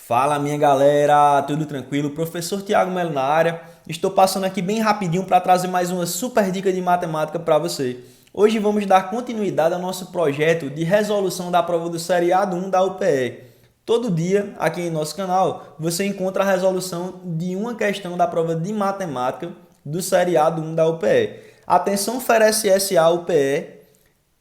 Fala minha galera, tudo tranquilo? Professor Tiago Melo na área. Estou passando aqui bem rapidinho para trazer mais uma super dica de matemática para você. Hoje vamos dar continuidade ao nosso projeto de resolução da prova do Seriado 1 da UPE. Todo dia, aqui em nosso canal, você encontra a resolução de uma questão da prova de matemática do Seriado 1 da UPE. Atenção Ferece SA UPE.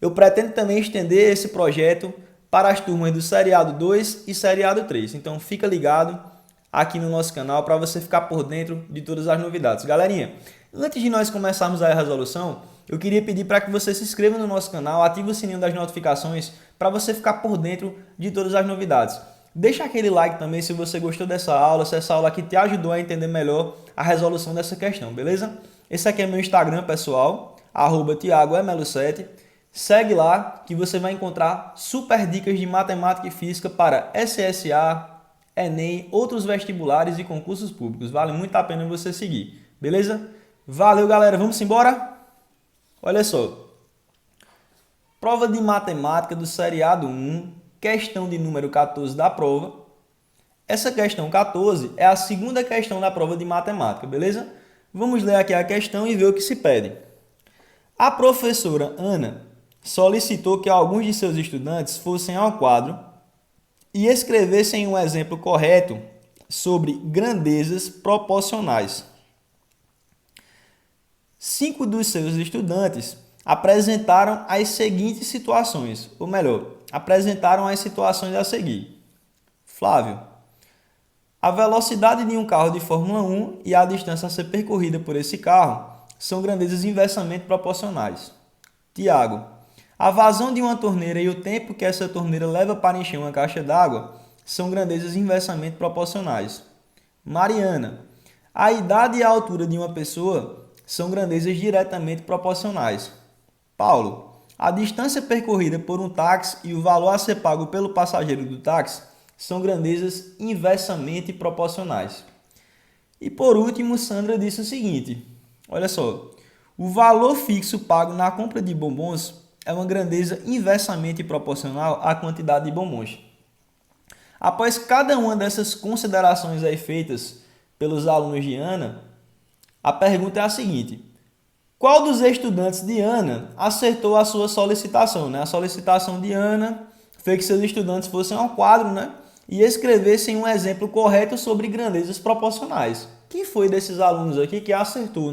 Eu pretendo também estender esse projeto para as turmas do Seriado 2 e Seriado 3. Então fica ligado aqui no nosso canal para você ficar por dentro de todas as novidades. Galerinha, antes de nós começarmos a resolução, eu queria pedir para que você se inscreva no nosso canal, ative o sininho das notificações para você ficar por dentro de todas as novidades. Deixa aquele like também se você gostou dessa aula, se essa aula aqui te ajudou a entender melhor a resolução dessa questão, beleza? Esse aqui é meu Instagram pessoal, @thiagoemelo7. Segue lá que você vai encontrar super dicas de matemática e física para SSA, Enem, outros vestibulares e concursos públicos. Vale muito a pena você seguir, beleza? Valeu, galera. Vamos embora? Olha só. Prova de matemática do seriado 1, questão de número 14 da prova. Essa questão 14 é a segunda questão da prova de matemática, beleza? Vamos ler aqui a questão e ver o que se pede. A professora Ana solicitou que alguns de seus estudantes fossem ao quadro e escrevessem um exemplo correto sobre grandezas proporcionais. 5 dos seus estudantes apresentaram as seguintes situações, ou melhor, apresentaram as situações a seguir. Flávio: a velocidade de um carro de Fórmula 1 e a distância a ser percorrida por esse carro são grandezas inversamente proporcionais. Tiago: a vazão de uma torneira e o tempo que essa torneira leva para encher uma caixa d'água são grandezas inversamente proporcionais. Mariana: a idade e a altura de uma pessoa são grandezas diretamente proporcionais. Paulo: a distância percorrida por um táxi e o valor a ser pago pelo passageiro do táxi são grandezas inversamente proporcionais. E por último, Sandra disse o seguinte: olha só, o valor fixo pago na compra de bombons é uma grandeza inversamente proporcional à quantidade de bombons. Após cada uma dessas considerações aí feitas pelos alunos de Ana, a pergunta é a seguinte: qual dos estudantes de Ana acertou a sua solicitação? A solicitação de Ana foi que seus estudantes fossem ao quadro, e escrevessem um exemplo correto sobre grandezas proporcionais. Quem foi desses alunos aqui que acertou,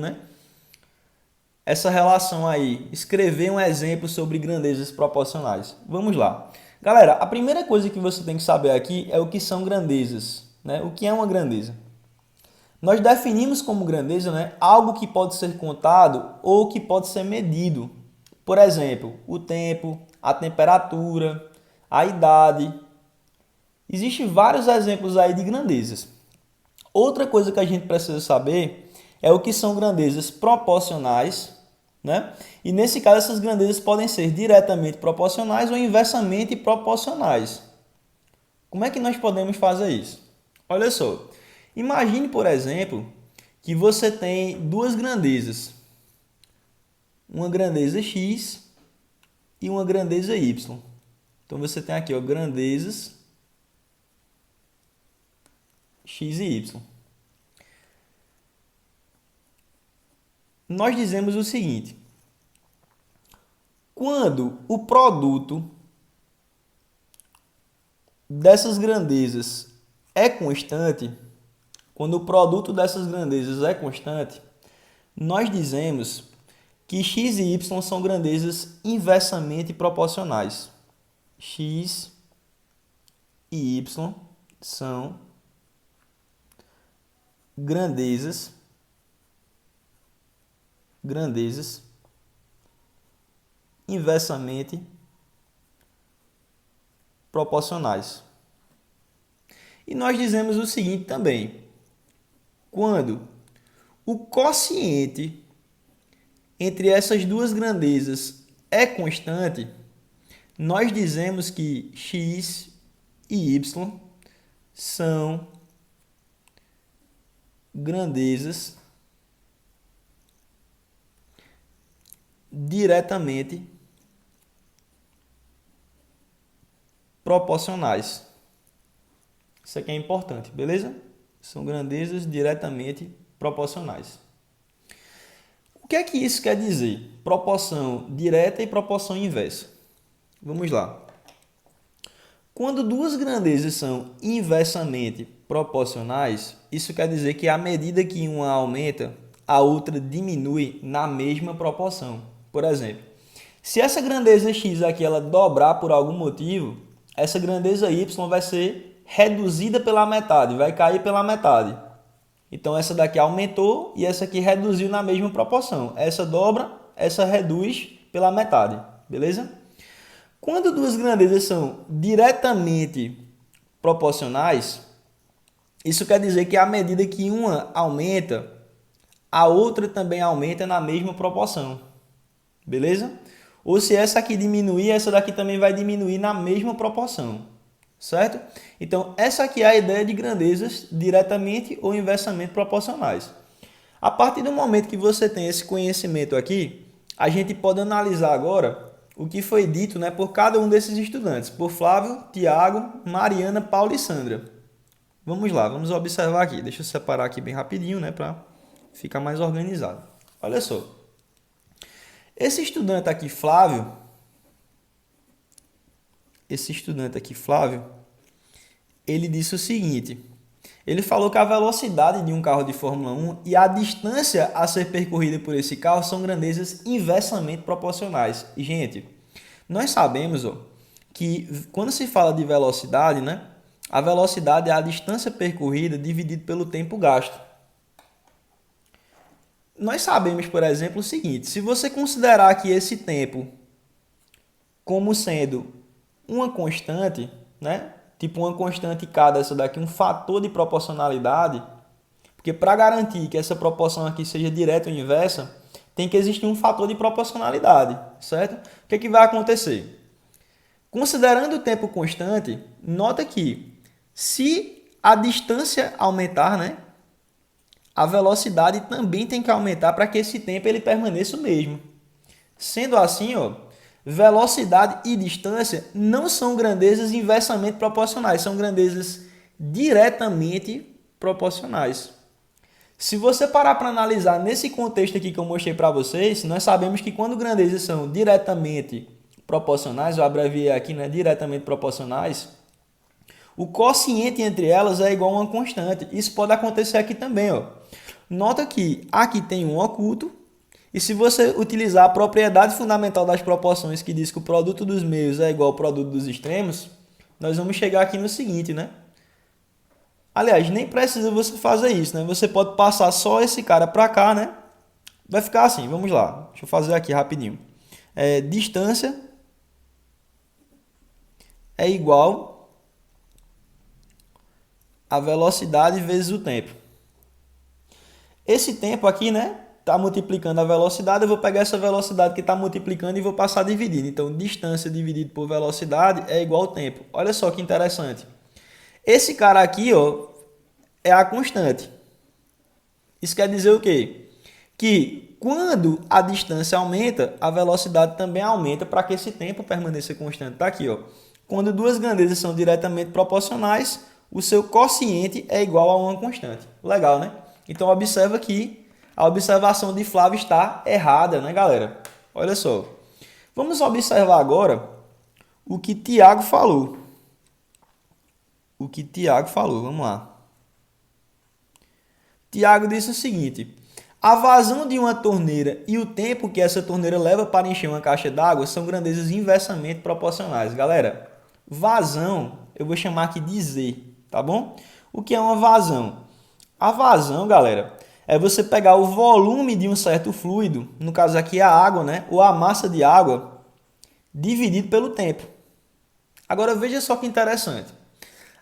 essa relação aí, escrever um exemplo sobre grandezas proporcionais? Vamos lá. Galera, a primeira coisa que você tem que saber aqui é o que são grandezas, O que é uma grandeza? Nós definimos como grandeza, algo que pode ser contado ou que pode ser medido. Por exemplo, o tempo, a temperatura, a idade. Existem vários exemplos aí de grandezas. Outra coisa que a gente precisa saber é o que são grandezas proporcionais, E nesse caso essas grandezas podem ser diretamente proporcionais ou inversamente proporcionais. Como é que nós podemos fazer isso? Olha só, imagine, por exemplo, que você tem duas grandezas, uma grandeza x e uma grandeza y. Então você tem aqui, grandezas x e y. Nós dizemos o seguinte: quando o produto dessas grandezas é constante, nós dizemos que x e y são grandezas inversamente proporcionais. X e y são grandezas inversamente proporcionais. E nós dizemos o seguinte também: quando o quociente entre essas duas grandezas é constante, nós dizemos que x e y são grandezas diretamente proporcionais. Isso aqui é importante, beleza? São grandezas diretamente proporcionais. O que é que isso quer dizer? Proporção direta e proporção inversa. Vamos lá. Quando duas grandezas são inversamente proporcionais, isso quer dizer que à medida que uma aumenta, a outra diminui na mesma proporção. Por exemplo, se essa grandeza x aqui ela dobrar por algum motivo, essa grandeza y vai ser reduzida pela metade, vai cair pela metade. Então essa daqui aumentou e essa aqui reduziu na mesma proporção. Essa dobra, essa reduz pela metade, beleza? Quando duas grandezas são diretamente proporcionais, isso quer dizer que à medida que uma aumenta, a outra também aumenta na mesma proporção, beleza? Ou se essa aqui diminuir, essa daqui também vai diminuir na mesma proporção, certo? Então, essa aqui é a ideia de grandezas diretamente ou inversamente proporcionais. A partir do momento que você tem esse conhecimento aqui, a gente pode analisar agora o que foi dito, né, por cada um desses estudantes, por Flávio, Tiago, Mariana, Paulo e Sandra. Vamos lá, vamos observar aqui. Deixa eu separar aqui bem rapidinho, né, para ficar mais organizado. Olha só. Esse estudante aqui, Flávio, ele disse o seguinte: ele falou que a velocidade de um carro de Fórmula 1 e a distância a ser percorrida por esse carro são grandezas inversamente proporcionais. E, gente, nós sabemos que quando se fala de velocidade, né, a velocidade é a distância percorrida dividido pelo tempo gasto. Nós sabemos, por exemplo, o seguinte: se você considerar aqui esse tempo como sendo uma constante, né? Tipo uma constante K dessa daqui, um fator de proporcionalidade, porque para garantir que essa proporção aqui seja direta ou inversa, tem que existir um fator de proporcionalidade, certo? O que é que vai acontecer? Considerando o tempo constante, nota que se a distância aumentar, né, a velocidade também tem que aumentar para que esse tempo ele permaneça o mesmo. Sendo assim, velocidade e distância não são grandezas inversamente proporcionais, são grandezas diretamente proporcionais. Se você parar para analisar nesse contexto aqui que eu mostrei para vocês, nós sabemos que quando grandezas são diretamente proporcionais, eu abreviei aqui, né, diretamente proporcionais, o quociente entre elas é igual a uma constante. Isso pode acontecer aqui também. Nota que aqui tem um oculto, e se você utilizar a propriedade fundamental das proporções, que diz que o produto dos meios é igual ao produto dos extremos, nós vamos chegar aqui no seguinte, né? Aliás, nem precisa você fazer isso, né? Você pode passar só esse cara para cá, né? Vai ficar assim, vamos lá. Deixa eu fazer aqui rapidinho. Distância é igual a velocidade vezes o tempo. Esse tempo aqui, né, está multiplicando a velocidade, eu vou pegar essa velocidade que está multiplicando e vou passar dividindo. Então, distância dividido por velocidade é igual ao tempo. Olha só que interessante. Esse cara aqui, é a constante. Isso quer dizer o quê? Que quando a distância aumenta, a velocidade também aumenta para que esse tempo permaneça constante. Está aqui, Quando duas grandezas são diretamente proporcionais, o seu quociente é igual a uma constante. Legal, né? Então, observa que a observação de Flávio está errada, né, galera? Olha só. Vamos observar agora o que Tiago falou. Vamos lá. Tiago disse o seguinte: a vazão de uma torneira e o tempo que essa torneira leva para encher uma caixa d'água são grandezas inversamente proporcionais. Galera, vazão, eu vou chamar aqui de Z, tá bom? O que é uma vazão? A vazão, galera, é você pegar o volume de um certo fluido, no caso aqui é a água, né? Ou a massa de água, dividido pelo tempo. Agora veja só que interessante.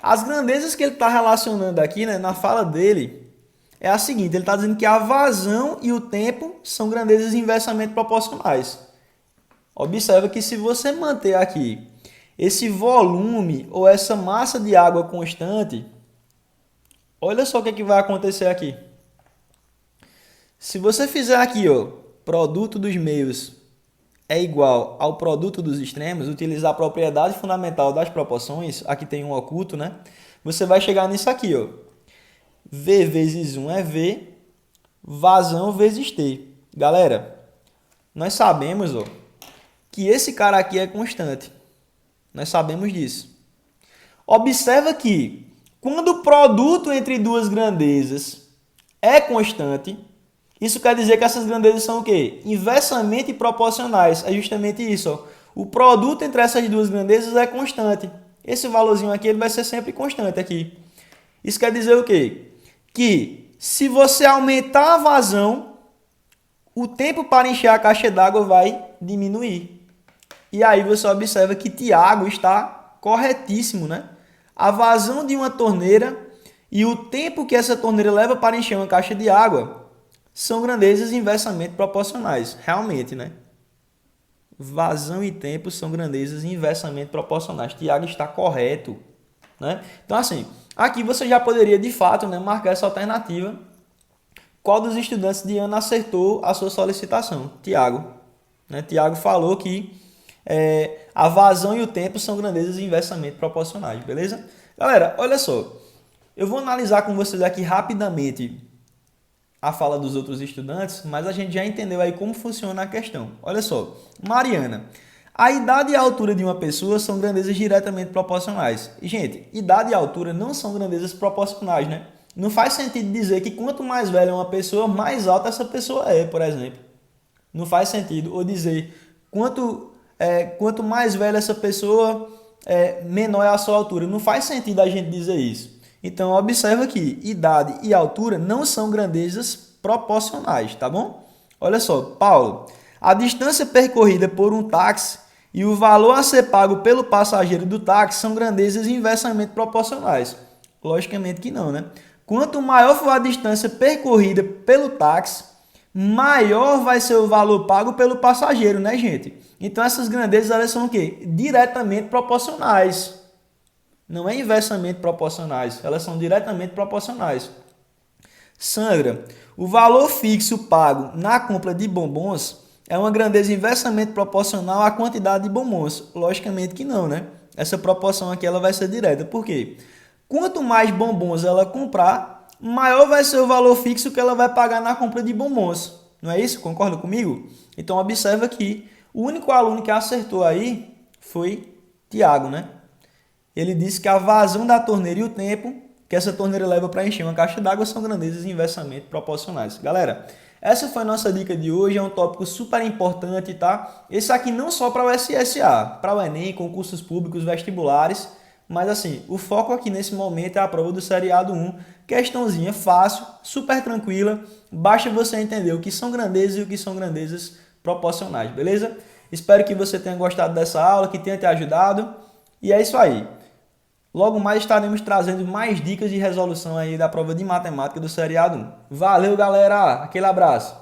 As grandezas que ele está relacionando aqui, né, na fala dele, é a seguinte: ele está dizendo que a vazão e o tempo são grandezas inversamente proporcionais. Observa que se você manter aqui esse volume ou essa massa de água constante, olha só o que vai acontecer aqui. Se você fizer aqui, produto dos meios é igual ao produto dos extremos, utilizar a propriedade fundamental das proporções, aqui tem um oculto, né? você vai chegar nisso aqui, ó. V vezes 1 é V, vazão vezes T. Galera, nós sabemos, ó, que esse cara aqui é constante. Nós sabemos disso. Observa que quando o produto entre duas grandezas é constante, isso quer dizer que essas grandezas são o quê? Inversamente proporcionais. É justamente isso, ó. O produto entre essas duas grandezas é constante. Esse valorzinho aqui ele vai ser sempre constante aqui. Isso quer dizer o quê? Que se você aumentar a vazão, o tempo para encher a caixa d'água vai diminuir. E aí você observa que Tiago está corretíssimo, né? A vazão de uma torneira e o tempo que essa torneira leva para encher uma caixa de água são grandezas inversamente proporcionais. Realmente, né? Vazão e tempo são grandezas inversamente proporcionais. Tiago está correto, né? Então, assim, aqui você já poderia, de fato, né, marcar essa alternativa. Qual dos estudantes de Ana acertou a sua solicitação? Tiago. Né? Tiago falou que a vazão e o tempo são grandezas inversamente proporcionais, beleza? Galera, olha só. Eu vou analisar com vocês aqui rapidamente a fala dos outros estudantes, mas a gente já entendeu aí como funciona a questão. Olha só, Mariana, a idade e a altura de uma pessoa são grandezas diretamente proporcionais. E, gente, idade e altura não são grandezas proporcionais, né? Não faz sentido dizer que quanto mais velha uma pessoa, mais alta essa pessoa é, por exemplo. Não faz sentido. Ou dizer quanto mais velha essa pessoa, menor é a sua altura. Não faz sentido a gente dizer isso. Então, observa que idade e altura não são grandezas proporcionais, tá bom? Olha só, Paulo, a distância percorrida por um táxi e o valor a ser pago pelo passageiro do táxi são grandezas inversamente proporcionais. Logicamente que não, né? Quanto maior for a distância percorrida pelo táxi, maior vai ser o valor pago pelo passageiro, né, gente? Então, essas grandezas elas são o quê? Diretamente proporcionais. Não é inversamente proporcionais, elas são diretamente proporcionais. Sandra, o valor fixo pago na compra de bombons é uma grandeza inversamente proporcional à quantidade de bombons? Logicamente que não, né? Essa proporção aqui ela vai ser direta. Por quê? Quanto mais bombons ela comprar, maior vai ser o valor fixo que ela vai pagar na compra de bombons. Não é isso? Concorda comigo? Então, observa que o único aluno que acertou aí foi Tiago, né? Ele disse que a vazão da torneira e o tempo que essa torneira leva para encher uma caixa d'água são grandezas inversamente proporcionais. Galera, essa foi a nossa dica de hoje, é um tópico super importante, tá? Esse aqui não só para o SSA, para o Enem, concursos públicos, vestibulares, mas assim, o foco aqui nesse momento é a prova do seriado 1, questãozinha fácil, super tranquila, basta você entender o que são grandezas e o que são grandezas proporcionais, beleza? Espero que você tenha gostado dessa aula, que tenha te ajudado, e é isso aí. Logo mais estaremos trazendo mais dicas de resolução aí da prova de matemática do seriado 1. Valeu, galera! Aquele abraço!